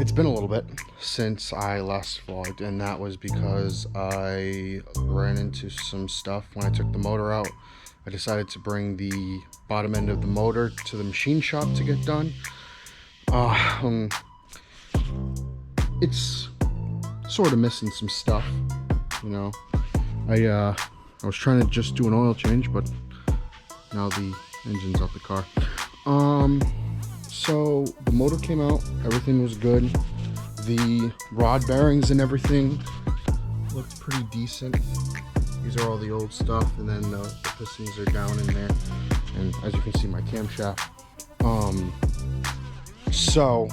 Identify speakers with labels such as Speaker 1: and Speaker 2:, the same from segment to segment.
Speaker 1: It's been a little bit since I last vlogged, and that was because I ran into some stuff when I took the motor out. I decided to bring the bottom end of the motor to the machine shop to get done. It's sort of missing some stuff, you know. I was trying to just do an oil change, but now the engine's out the car. So the motor came out, everything was good. The rod bearings and everything looked pretty decent. These are all the old stuff, and then the pistons are down in there. And as you can see, my camshaft. So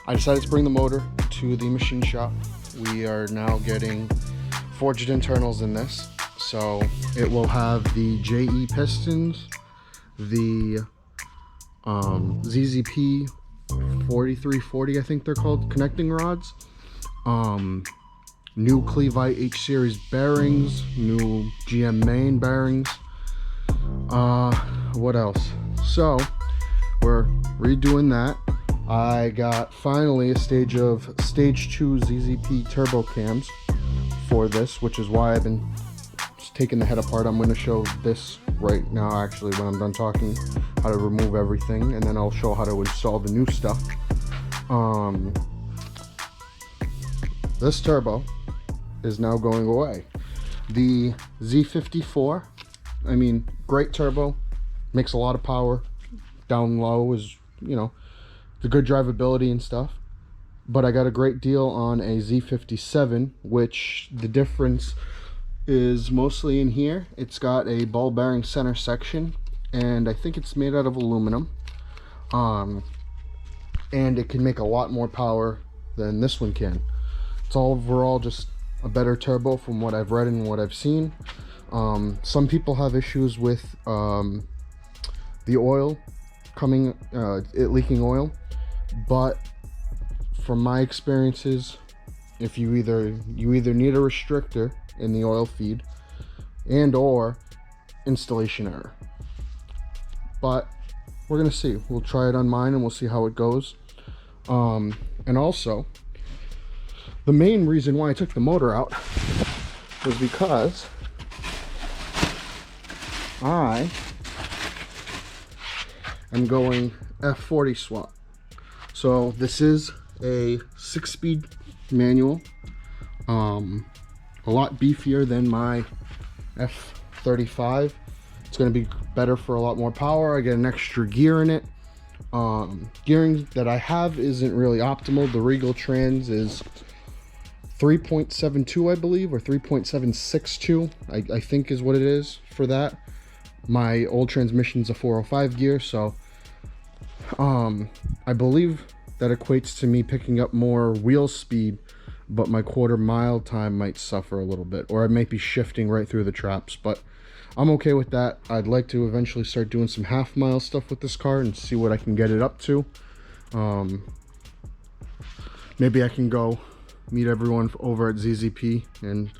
Speaker 1: I decided to bring the motor to the machine shop. We are now getting forged internals in this. So it will have the JE pistons, the ZZP 4340, I think they're called, connecting rods, new Clevite H series bearings, new GM main bearings. What else? So we're redoing that. I got finally a stage 2 ZZP turbo cams for this, which is why I've been taking the head apart. I'm going to show this right now, actually, when I'm done talking, how to remove everything, and then I'll show how to install the new stuff. This turbo is now going away. The Z54, I mean, great turbo, makes a lot of power. Down low is, you know, the good drivability and stuff. But I got a great deal on a Z57, which the difference is mostly in here. It's got a ball bearing center section, and I think it's made out of aluminum. And it can make a lot more power than this one can. It's all overall just a better turbo from what I've read and what I've seen. Some people have issues with the oil coming, it leaking oil, but from my experiences, if you either need a restrictor in the oil feed and or installation error. But we're gonna see. We'll try it on mine and we'll see how it goes. And also, the main reason why I took the motor out was because I am going F40 swap. So this is a 6-speed manual, a lot beefier than my F35. It's going to be better for a lot more power. I get an extra gear in it. Gearing that I have isn't really optimal. The Regal Trans is 3.72, I believe, or 3.762, I think is what it is for that. My old transmission's a 405 gear, so I believe that equates to me picking up more wheel speed, but my quarter-mile time might suffer a little bit, or I might be shifting right through the traps, but I'm okay with that. I'd like to eventually start doing some half-mile stuff with this car and see what I can get it up to. Maybe I can go meet everyone over at ZZP and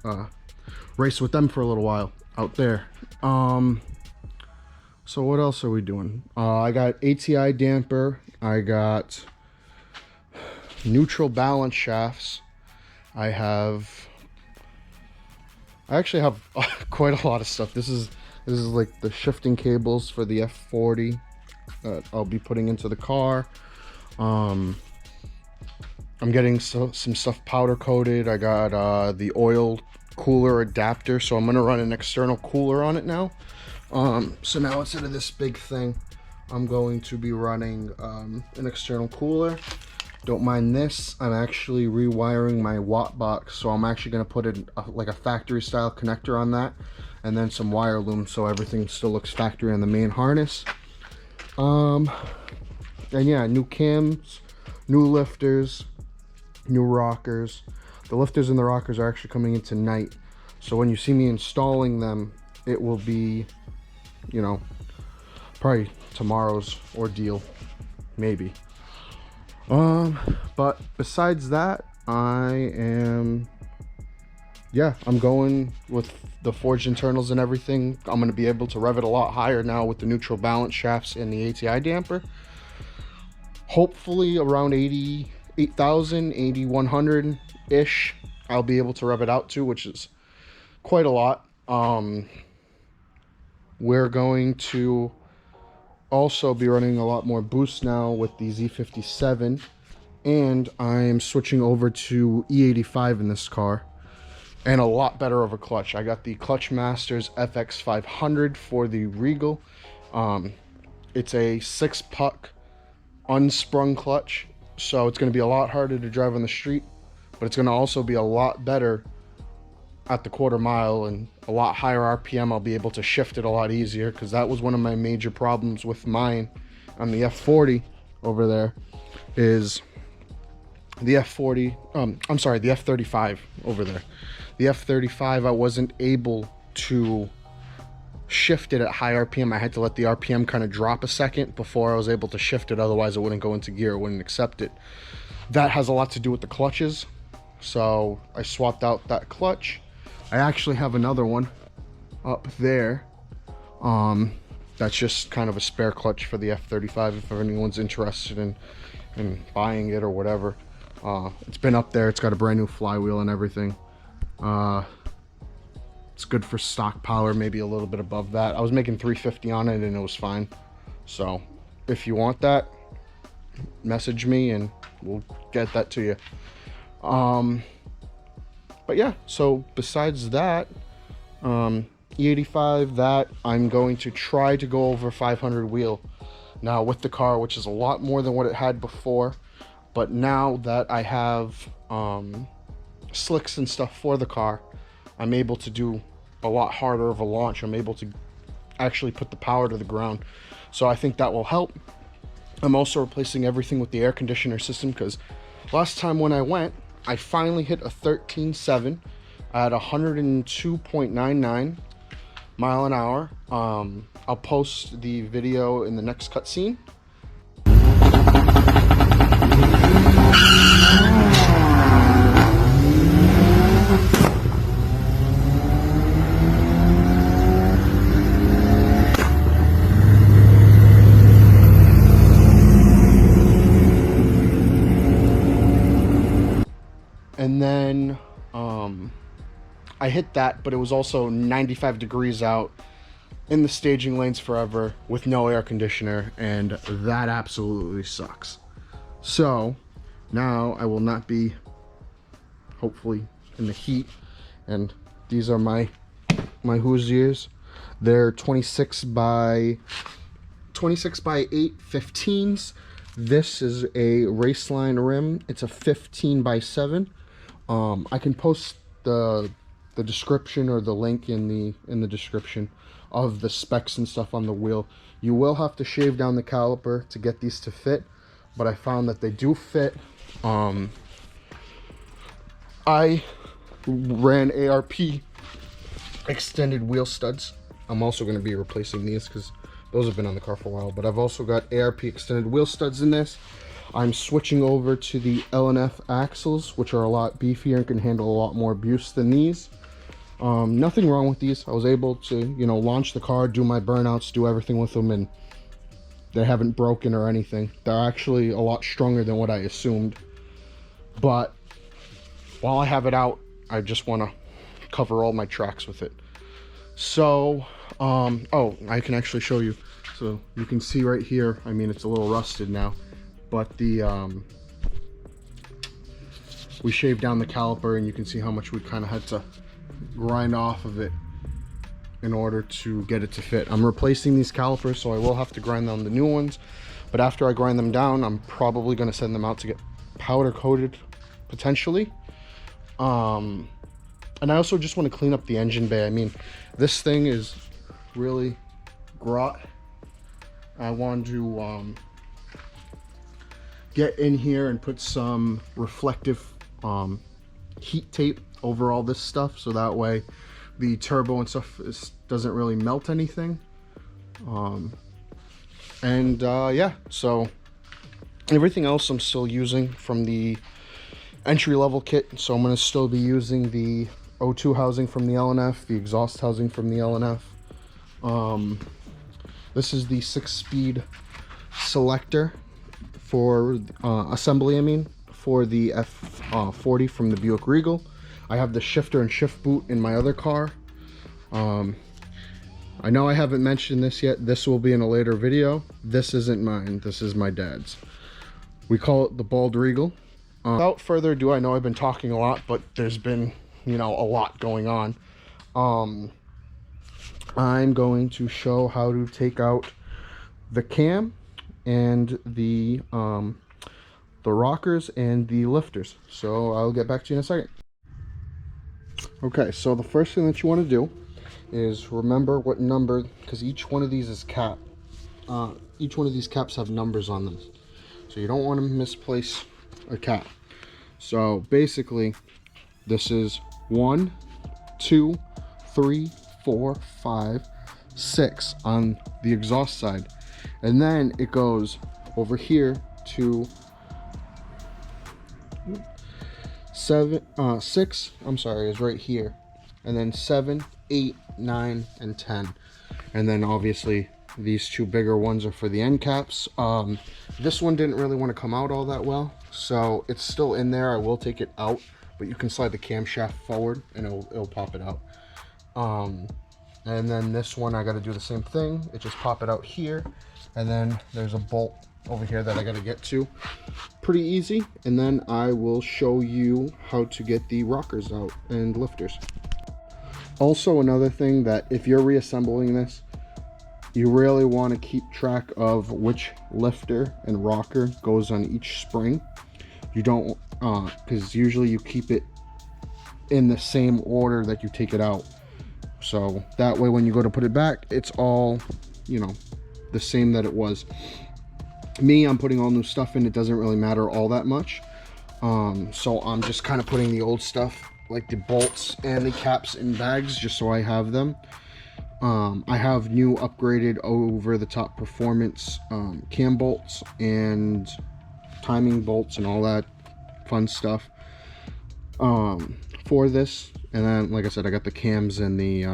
Speaker 1: race with them for a little while out there. So what else are we doing? I got ATI damper. I got neutral balance shafts. I actually have quite a lot of stuff. This is like the shifting cables for the F40 that I'll be putting into the car. I'm getting some stuff powder coated. I got the oil cooler adapter, so I'm gonna run an external cooler on it now. So now instead of this big thing, I'm going to be running an external cooler. Don't mind this. I'm actually rewiring my watt box, so I'm actually going to put in like a factory style connector on that, and then some wire loom so everything still looks factory on the main harness. And yeah, new cams, new lifters, new rockers. The lifters and the rockers are actually coming in tonight, so when you see me installing them, it will be, you know, probably tomorrow's ordeal, maybe. But besides that, I'm going with the forged internals and everything. I'm going to be able to rev it a lot higher now with the neutral balance shafts and the ATI damper. Hopefully around 80, 8,000, 8,100 ish I'll be able to rev it out to, which is quite a lot. We're going to also be running a lot more boost now with the Z57, and I'm switching over to E85 in this car, and a lot better of a clutch. I got the Clutch Masters FX500 for the Regal. It's a 6-puck unsprung clutch, so it's going to be a lot harder to drive on the street, but it's going to also be a lot better at the quarter mile and a lot higher RPM. I'll be able to shift it a lot easier, because that was one of my major problems with mine on the F40 over there, is the F40, I'm sorry, the F35 over there. The F35, I wasn't able to shift it at high RPM. I had to let the RPM kind of drop a second before I was able to shift it, otherwise it wouldn't go into gear, it wouldn't accept it. That has a lot to do with the clutches, so I swapped out that clutch. I actually have another one up there, that's just kind of a spare clutch for the F35 if anyone's interested in buying it or whatever. It's been up there, it's got a brand new flywheel and everything. It's good for stock power, maybe a little bit above that. I was making 350 on it and it was fine. So if you want that, message me and we'll get that to you. But yeah, so besides that, E85, that I'm going to try to go over 500 wheel now with the car, which is a lot more than what it had before. But now that I have slicks and stuff for the car, I'm able to do a lot harder of a launch. I'm able to actually put the power to the ground. So I think that will help. I'm also replacing everything with the air conditioner system, because last time when I went, I finally hit a 13.7 at 102.99 mile an hour. I'll post the video in the next cutscene. And then I hit that, but it was also 95 degrees out in the staging lanes forever with no air conditioner, and that absolutely sucks. So now I will not be, hopefully, in the heat. And these are my Hoosiers. They're 26 by 8 15s. This is a Raceline rim. It's a 15 by 7. I can post the description or the link in the description of the specs and stuff on the wheel. You will have to shave down the caliper to get these to fit, but I found that they do fit. I ran ARP extended wheel studs. I'm also going to be replacing these because those have been on the car for a while, but I've also got ARP extended wheel studs in this. I'm switching over to the L&F axles, which are a lot beefier and can handle a lot more abuse than these. Nothing wrong with these. I was able to, launch the car, do my burnouts, do everything with them, and they haven't broken or anything. They're actually a lot stronger than what I assumed. But while I have it out, I just want to cover all my tracks with it. So, oh, I can actually show you. So you can see right here, I mean, it's a little rusted now, but we shaved down the caliper, and you can see how much we kind of had to grind off of it in order to get it to fit. I'm replacing these calipers, so I will have to grind down the new ones, but after I grind them down, I'm probably going to send them out to get powder coated potentially. And I also just want to clean up the engine bay. I mean, this thing is really grot. I want to get in here and put some reflective heat tape over all this stuff, so that way the turbo and stuff doesn't really melt anything. Yeah, so everything else I'm still using from the entry-level kit. So I'm going to still be using the O2 housing from the L&F, the exhaust housing from the L&F. This is the 6-speed selector for assembly, for the F40 from the Buick Regal. I have the shifter and shift boot in my other car. I know I haven't mentioned this yet. This will be in a later video. This isn't mine. This is my dad's. We call it the Bald Regal. Without further ado, I know I've been talking a lot, but there's been, you know, a lot going on. I'm going to show how to take out the cam and the rockers and the lifters. So I'll get back to you in a second. Okay, so the first thing that you want to do is remember what number, because each one of these is capped. Each one of these caps have numbers on them, so you don't want to misplace a cap. So basically, this is 1, 2, 3, 4, 5, 6 on the exhaust side, and then it goes over here to 6. I'm sorry, is right here, and then 7, 8, 9, and 10, and then obviously these two bigger ones are for the end caps. This one didn't really want to come out all that well, so it's still in there. I will take it out, but you can slide the camshaft forward and it'll pop it out. And then this one I got to do the same thing. It just pop it out here, and then there's a bolt over here that I got to get to. Pretty easy. And then I will show you how to get the rockers out and lifters. Also, another thing, that if you're reassembling this, you really want to keep track of which lifter and rocker goes on each spring. You don't, because usually you keep it in the same order that you take it out. So that way when you go to put it back, it's all, you know, the same that it was. Me, I'm putting all new stuff in. It doesn't really matter all that much. So I'm just kind of putting the old stuff, like the bolts and the caps, in bags just so I have them. I have new upgraded over the top performance cam bolts and timing bolts and all that fun stuff for this. And then, like I said, I got the cams and the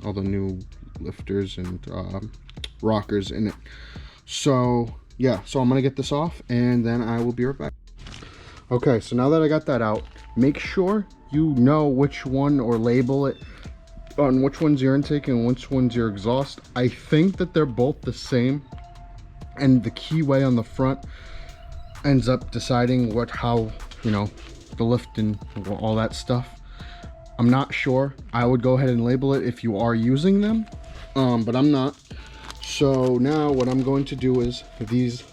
Speaker 1: all the new lifters and rockers in it. So yeah, so I'm gonna get this off and then I will be right back. Okay, so now that I got that out, make sure you know which one, or label it on which one's your intake and which one's your exhaust. I think that they're both the same, and the keyway on the front ends up deciding how, you know, the lift and all that stuff. I'm not sure. I would go ahead and label it if you are using them, but I'm not. So now what I'm going to do is, these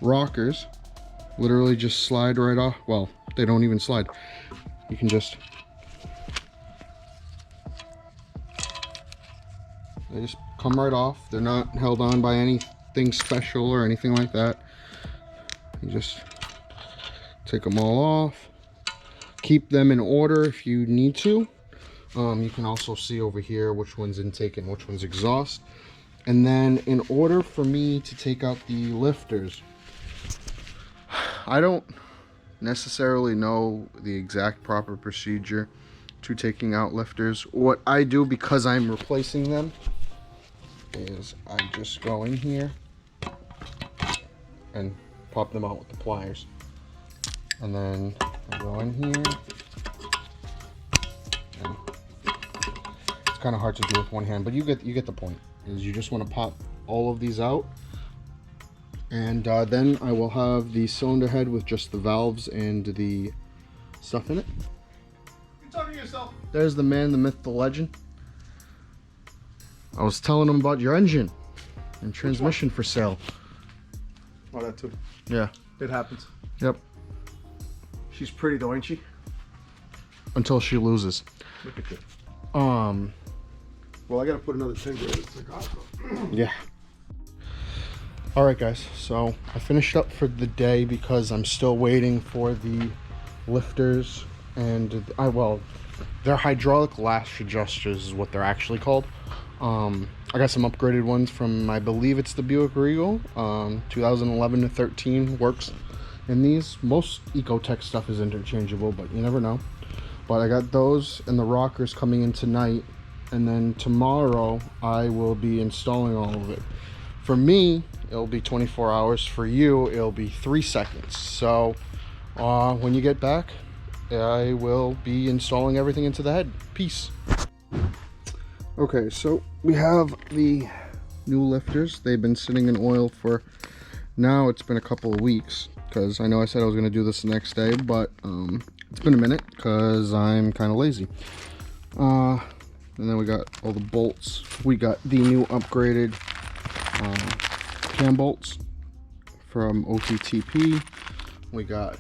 Speaker 1: rockers literally just slide right off. Well, they don't even slide. You can just, they just come right off. They're not held on by anything special or anything like that. You just take them all off. Keep them in order if you need to. You can also see over here which one's intake and which one's exhaust. And then in order for me to take out the lifters, I don't necessarily know the exact proper procedure to taking out lifters. What I do, because I'm replacing them, is I just go in here and pop them out with the pliers. And then I go in here. And it's kind of hard to do with one hand, but you get the point. Is you just want to pop all of these out, and then I will have the cylinder head with just the valves and the stuff in it. You're talking to yourself. There's the man, the myth, the legend. I was telling him about your engine and transmission for sale.
Speaker 2: Oh, that too.
Speaker 1: Yeah.
Speaker 2: It happens.
Speaker 1: Yep.
Speaker 2: She's pretty though, ain't she?
Speaker 1: Until she loses.
Speaker 2: Look at you.
Speaker 1: Well, I gotta put another thing there. Yeah. All right, guys. So I finished up for the day because I'm still waiting for the lifters, and well, they're hydraulic lash adjusters is what they're actually called. I got some upgraded ones from, I believe it's the Buick Regal, 2011 to 13 works in these. Most Ecotech stuff is interchangeable, but you never know. But I got those and the rockers coming in tonight, and then tomorrow I will be installing all of it. For me, it'll be 24 hours. For you, it'll be 3 seconds. So when you get back, I will be installing everything into the head. Peace. Okay, so we have the new lifters. They've been sitting in oil for, now it's been a couple of weeks, because I know I said I was going to do this the next day, but it's been a minute because I'm kind of lazy. And then we got all the bolts. We got the new upgraded cam bolts from OTTP. We got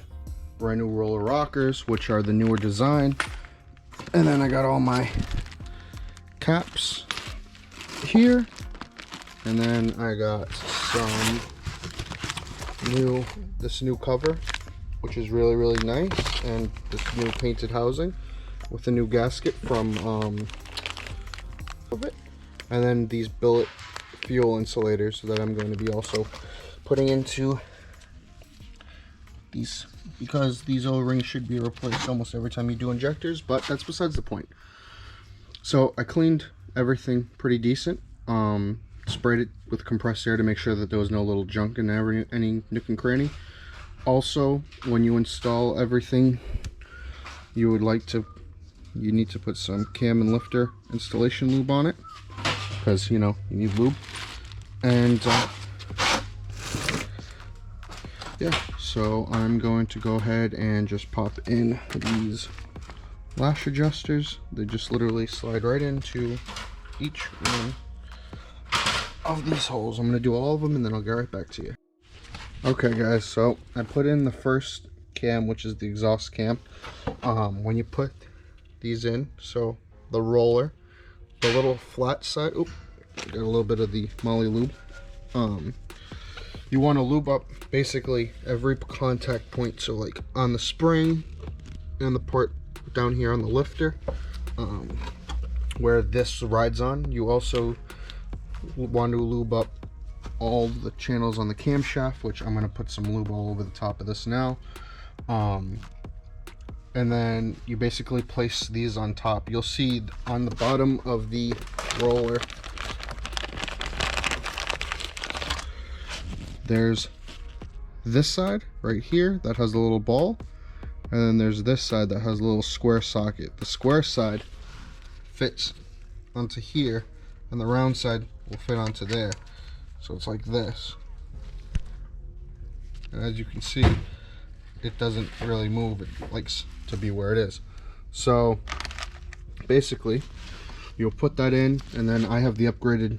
Speaker 1: brand new roller rockers, which are the newer design. And then I got all my caps here. And then I got some this new cover, which is really, really nice. And this new painted housing with a new gasket from of it. And then these billet fuel insulators that I'm going to be also putting into these, because these O-rings should be replaced almost every time you do injectors, but that's besides the point. So I cleaned everything pretty decent, sprayed it with compressed air to make sure that there was no little junk in any nook and cranny. Also, when you install everything, you need to put some cam and lifter installation lube on it, because you need lube. And yeah, so I'm going to go ahead and just pop in these lash adjusters. They just literally slide right into each one of these holes. I'm going to do all of them and then I'll get right back to you. Okay guys, so I put in the first cam, which is the exhaust cam. When you put these in, so the roller, the little flat side, got a little bit of the moly lube. You want to lube up basically every contact point, so like on the spring and the part down here on the lifter, where this rides on. You also want to lube up all the channels on the camshaft, which I'm going to put some lube all over the top of this now. And then you basically place these on top. You'll see on the bottom of the roller, there's this side right here that has a little ball, and then there's this side that has a little square socket. The square side fits onto here, and the round side will fit onto there. So it's like this. And as you can see, it doesn't really move. It likes to be where it is. So basically, you'll put that in, and then I have the upgraded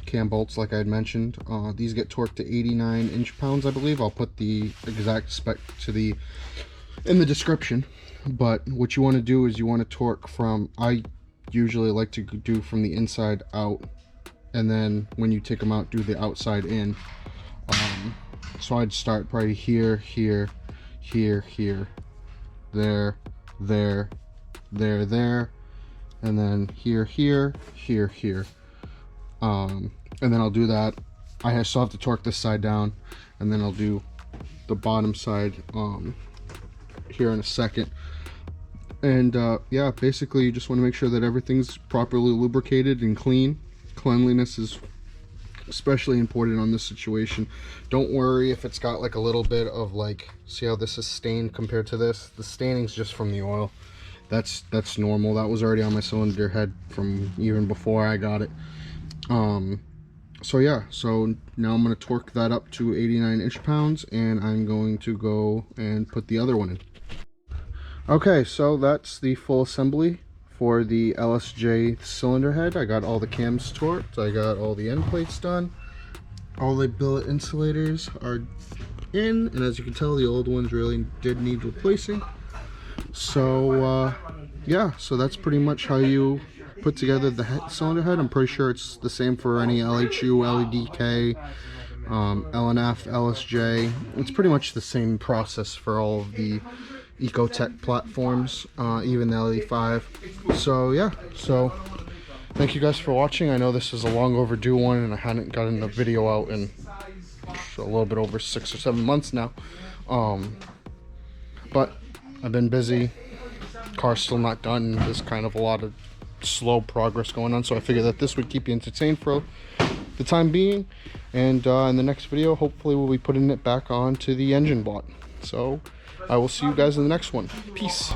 Speaker 1: cam bolts like I had mentioned. These get torqued to 89 inch-pounds, I believe. I'll put the exact spec in the description. But what you want to do is you want to torque from, I usually like to do from the inside out, and then when you take them out, do the outside in. So I'd start right here, here, here, here, there, there, there, there, and then here, here, here, here. And then I'll do that. I still have to torque this side down, and then I'll do the bottom side here in a second. And yeah, basically you just want to make sure that everything's properly lubricated and clean. Cleanliness is especially important on this situation. Don't worry if it's got like a little bit of, like, see how this is stained compared to this? The staining's just from the oil. That's normal. That was already on my cylinder head from even before I got it. So yeah, so now I'm going to torque that up to 89 inch-pounds, and I'm going to go and put the other one in. Okay, so that's the full assembly for the lsj cylinder head. I got all the cams torqued, I got all the end plates done, all the billet insulators are in, and as you can tell, the old ones really did need replacing. So yeah, so that's pretty much how you put together the cylinder head. I'm pretty sure it's the same for any LHU, LEDK, LNF, LSJ. It's pretty much the same process for all of the Ecotech platforms, even the LE5. So yeah, so thank you guys for watching. I know this is a long overdue one, and I hadn't gotten a video out in a little bit over 6 or 7 months now. But I've been busy. Car's still not done. There's kind of a lot of slow progress going on, so I figured that this would keep you entertained for the time being. And in the next video, hopefully we'll be putting it back onto the engine block. So I will see you guys in the next one. Peace.